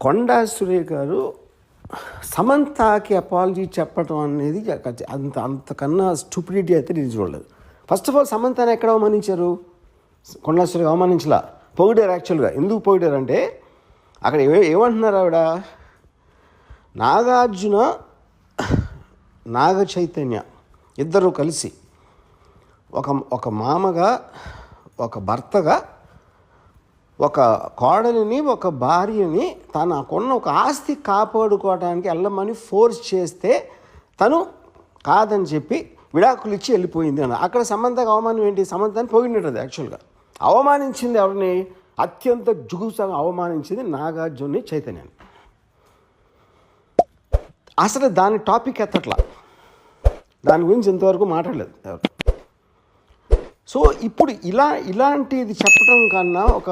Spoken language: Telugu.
కొండా సురేఖ గారు సమంతకి అపాలజీ చెప్పడం అనేది అంతకన్నా స్టూపిడిటీ అయితే నేను చూడలేదు. ఫస్ట్ ఆఫ్ ఆల్ సమంతని ఎక్కడ అవమానించారు? కొండా సురేఖ అవమానించలా, పొగిడారు. యాక్చువల్గా ఎందుకు పొగిడారు అంటే అక్కడ ఏమంటున్నారు ఆవిడ, నాగార్జున నాగ చైతన్య ఇద్దరు కలిసి ఒక మామగా, ఒక భర్తగా, ఒక కోడలిని, ఒక భార్యని తనకున్న ఒక ఆస్తి కాపాడుకోవడానికి వెళ్ళమని ఫోర్స్ చేస్తే తను కాదని చెప్పి విడాకులు ఇచ్చి వెళ్ళిపోయింది అన్న. అక్కడ సమంతకు అవమానం ఏంటి? సమంతని పోయినట్టు యాక్చువల్గా అవమానించింది ఎవరిని? అత్యంత జుగుసంగా అవమానించింది నాగార్జున చైతన్యాన్ని. అసలు దాని టాపిక్ ఎత్తట్లా, దాని గురించి ఇంతవరకు మాట్లాడలేదు ఎవరు. సో ఇప్పుడు ఇలాంటిది చెప్పడం కన్నా ఒక